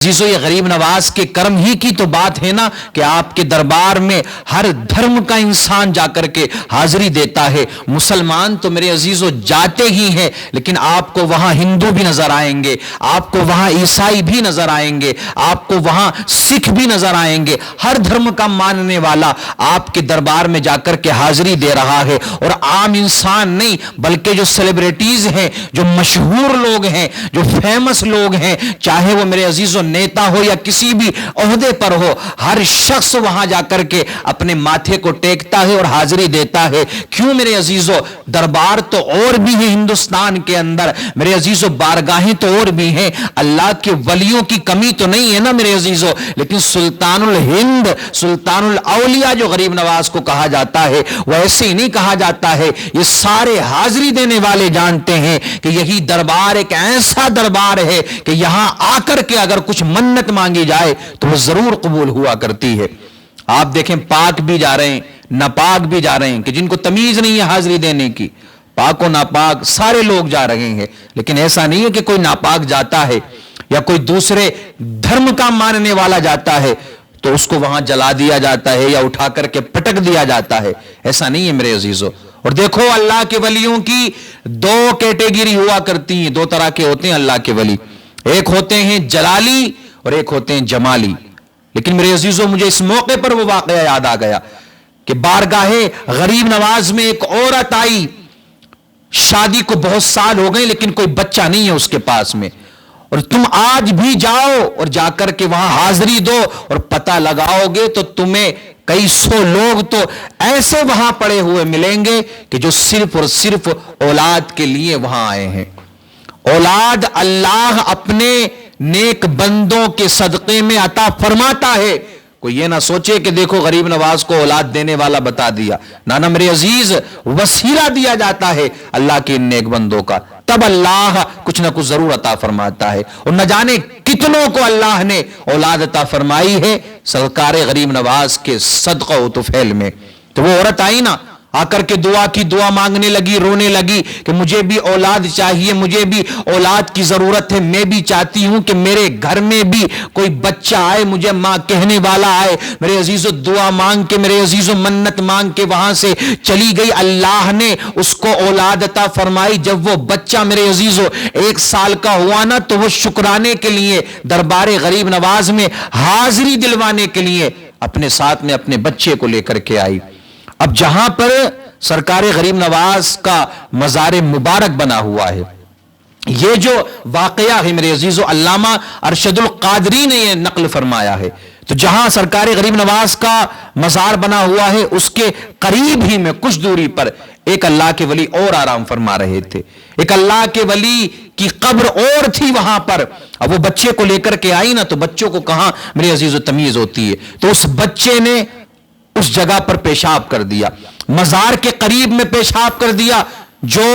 عزیزو یہ غریب نواز کے کرم ہی کی تو بات ہے نا کہ آپ کے دربار میں ہر دھرم کا انسان جا کر کے حاضری دیتا ہے۔ مسلمان تو میرے عزیزو جاتے ہی ہیں، لیکن آپ کو وہاں ہندو بھی نظر آئیں گے، آپ کو وہاں عیسائی بھی نظر آئیں گے، آپ کو وہاں سکھ بھی نظر آئیں گے۔ ہر دھرم کا ماننے والا آپ کے دربار میں جا کر کے حاضری دے رہا ہے، اور عام انسان نہیں بلکہ جو سیلیبریٹیز ہیں، جو مشہور لوگ ہیں، جو فیمس لوگ ہیں، چاہے وہ میرے عزیزو نیتا ہو یا کسی بھی عہدے پر ہو، ہر شخص وہاں جا کر کے اپنے ماتھے کو ٹیکتا ہے اور حاضری دیتا ہے۔ کیوں میرے عزیزو؟ دربار تو اور بھی ہیں ہندوستان کے اندر، میرے عزیزو بارگاہیں تو اور بھی ہیں، اللہ کے ولیوں کی کمی تو نہیں ہے نا میرے عزیزو، لیکن سلطان الہند، سلطان الاولیاء جو غریب نواز کو کہا جاتا ہے، وہ ایسے ہی نہیں کہا جاتا ہے۔ یہ سارے حاضری دینے والے جانتے ہیں کہ یہی دربار ایک ایسا دربار ہے کہ یہاں آ کر کے اگر کچھ منت مانگی جائے تو وہ ضرور قبول ہوا کرتی ہے۔ آپ دیکھیں پاک بھی جا رہے ہیں، ناپاک بھی جا رہے ہیں، کہ جن کو تمیز نہیں ہے حاضری دینے کی، پاک و ناپاک سارے لوگ جا رہے ہیں، لیکن ایسا نہیں ہے کہ کوئی ناپاک جاتا ہے یا کوئی دوسرے دھرم کا ماننے والا جاتا ہے تو اس کو وہاں جلا دیا جاتا ہے یا اٹھا کر کے پٹک دیا جاتا ہے، ایسا نہیں ہے میرے عزیزو۔ اور دیکھو اللہ کے ولیوں کی دو کیٹیگری ہوا کرتی ہیں، دو طرح کے ہوتے ہیں اللہ کے ولی، ایک ہوتے ہیں جلالی اور ایک ہوتے ہیں جمالی۔ لیکن میرے عزیزو مجھے اس موقع پر وہ واقعہ یاد آ گیا کہ بارگاہ غریب نواز میں ایک عورت آئی، شادی کو بہت سال ہو گئے لیکن کوئی بچہ نہیں ہے اس کے پاس میں، اور تم آج بھی جاؤ اور جا کر کے وہاں حاضری دو اور پتہ لگاؤ گے تو تمہیں کئی سو لوگ تو ایسے وہاں پڑے ہوئے ملیں گے کہ جو صرف اور صرف اولاد کے لیے وہاں آئے ہیں۔ اولاد اللہ اپنے نیک بندوں کے صدقے میں عطا فرماتا ہے۔ کوئی یہ نہ سوچے کہ دیکھو غریب نواز کو اولاد دینے والا بتا دیا، نانا میرے عزیز، وسیلہ دیا جاتا ہے اللہ کے ان نیک بندوں کا، تب اللہ کچھ نہ کچھ ضرور عطا فرماتا ہے۔ اور نہ جانے کتنوں کو اللہ نے اولاد عطا فرمائی ہے سرکار غریب نواز کے صدقہ و طفیل میں۔ تو وہ عورت آئی نا، آ کر کے دعا کی دعا مانگنے لگی، رونے لگی کہ مجھے بھی اولاد چاہیے، مجھے بھی اولاد کی ضرورت ہے، میں بھی چاہتی ہوں کہ میرے گھر میں بھی کوئی بچہ آئے، مجھے ماں کہنے والا آئے۔ میرے عزیزو دعا مانگ کے، میرے عزیزو منت مانگ کے وہاں سے چلی گئی، اللہ نے اس کو اولاد عطا فرمائی۔ جب وہ بچہ میرے عزیزو 1 سال کا ہوا نا تو وہ شکرانے کے لیے دربار غریب نواز میں حاضری دلوانے کے لیے اپنے ساتھ میں اپنے بچے کو لے کر کے آئی۔ اب جہاں پر سرکار غریب نواز کا مزار مبارک بنا ہوا ہے، یہ جو واقعہ ہے میرے عزیزو علامہ ارشد القادری نے یہ نقل فرمایا ہے، تو جہاں سرکار غریب نواز کا مزار بنا ہوا ہے اس کے قریب ہی میں کچھ دوری پر ایک اللہ کے ولی اور آرام فرما رہے تھے، ایک اللہ کے ولی کی قبر اور تھی وہاں پر۔ اب وہ بچے کو لے کر کے آئی نا، تو بچوں کو کہاں میرے عزیزو تمیز ہوتی ہے، تو اس بچے نے اس جگہ پر پیشاب کر دیا، مزار کے قریب میں پیشاب کر دیا، جو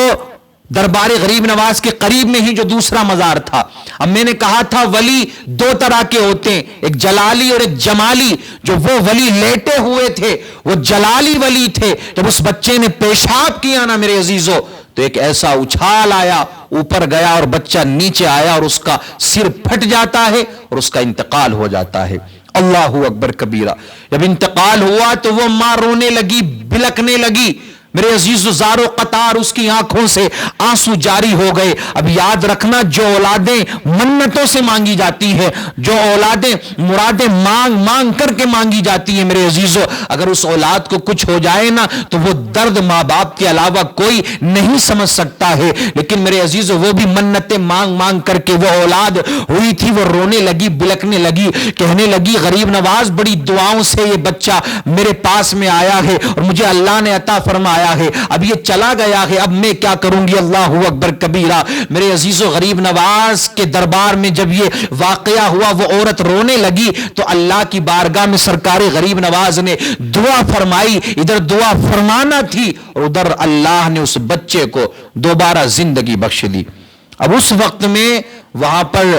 دربار غریب نواز کے قریب میں ہی جو دوسرا مزار تھا۔ اب میں نے کہا تھا ولی 2 طرح کے ہوتے ہیں، ایک جلالی اور ایک جمالی۔ جو وہ ولی لیٹے ہوئے تھے وہ جلالی ولی تھے، جب اس بچے نے پیشاب کیا نا میرے عزیزو تو ایک ایسا اچھال آیا، اوپر گیا اور بچہ نیچے آیا اور اس کا سر پھٹ جاتا ہے اور اس کا انتقال ہو جاتا ہے۔ اللہ اکبر کبیرہ۔ جب انتقال ہوا تو وہ ماں رونے لگی، بلکنے لگی، میرے عزیز، زار و قطار اس کی آنکھوں سے آنسو جاری ہو گئے۔ اب یاد رکھنا، جو اولادیں منتوں سے مانگی جاتی ہیں، جو اولادیں مرادیں مانگ مانگ کر کے مانگی جاتی ہیں میرے عزیزو، اگر اس اولاد کو کچھ ہو جائے نا تو وہ درد ماں باپ کے علاوہ کوئی نہیں سمجھ سکتا ہے، لیکن میرے عزیزو وہ بھی منتیں مانگ مانگ کر کے وہ اولاد ہوئی تھی، وہ رونے لگی، بلکنے لگی، کہنے لگی غریب نواز بڑی دعاؤں سے یہ بچہ میرے پاس میں آیا ہے اور مجھے اللہ نے عطا فرمایا ہے، اب یہ چلا گیا ہے، اب میں کیا کروں گی؟ اللہ اکبر کبیرہ۔ میرے عزیزو غریب نواز کے دربار میں جب یہ واقعہ ہوا، وہ عورت رونے لگی تو اللہ کی بارگاہ میں سرکار غریب نواز نے دعا فرمائی، ادھر دعا فرمانا تھی اور ادھر اللہ نے اس بچے کو دوبارہ زندگی بخش دی۔ اب اس وقت میں وہاں پر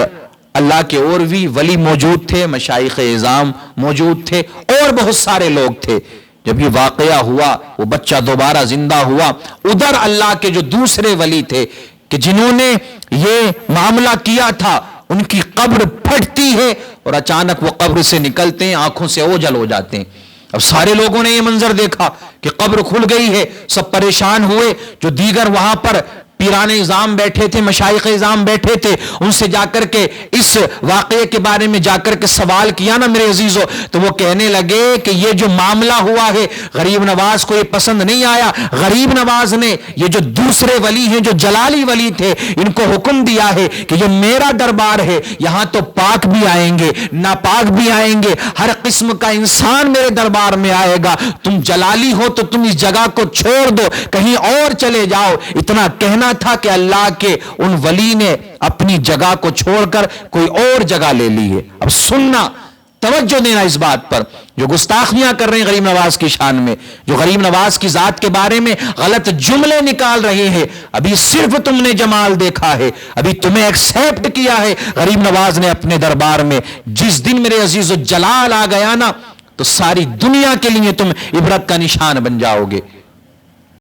اللہ کے اور بھی ولی موجود تھے، مشائخ اعظام موجود تھے اور بہت سارے لوگ تھے۔ جب یہ واقعہ ہوا، وہ بچہ دوبارہ زندہ ہوا، ادھر اللہ کے جو دوسرے ولی تھے کہ جنہوں نے یہ معاملہ کیا تھا، ان کی قبر پھٹتی ہے اور اچانک وہ قبر سے نکلتے ہیں، آنکھوں سے اوجل ہو جاتے ہیں۔ اب سارے لوگوں نے یہ منظر دیکھا کہ قبر کھل گئی ہے، سب پریشان ہوئے۔ جو دیگر وہاں پر پیران اعظام بیٹھے تھے، مشائخ اعظام بیٹھے تھے، ان سے جا کر کے اس واقعے کے بارے میں جا کر کے سوال کیا نا میرے عزیزو، تو وہ کہنے لگے کہ یہ جو معاملہ ہوا ہے غریب نواز کو یہ پسند نہیں آیا۔ غریب نواز نے یہ جو دوسرے ولی ہیں، جو جلالی ولی تھے، ان کو حکم دیا ہے کہ یہ میرا دربار ہے، یہاں تو پاک بھی آئیں گے، ناپاک بھی آئیں گے، ہر قسم کا انسان میرے دربار میں آئے گا۔ تم جلالی ہو تو تم اس جگہ کو چھوڑ دو، کہیں اور چلے جاؤ۔ اتنا کہنا تھا کہ اللہ کے ان ولی نے اپنی جگہ کو چھوڑ کر کوئی اور جگہ لے لی ہے۔ اب سننا، توجہ دینا اس بات پر، جو گستاخیاں کر رہے ہیں غریب نواز کی شان میں، جو غریب نواز کی ذات کے بارے میں غلط جملے نکال رہے ہیں، ابھی صرف تم نے جمال دیکھا ہے، ابھی تمہیں ایکسیپٹ کیا ہے غریب نواز نے اپنے دربار میں۔ جس دن میرے عزیز و جلال آ گیا نا، تو ساری دنیا کے لیے تم عبرت کا نشان بن جاؤ گے۔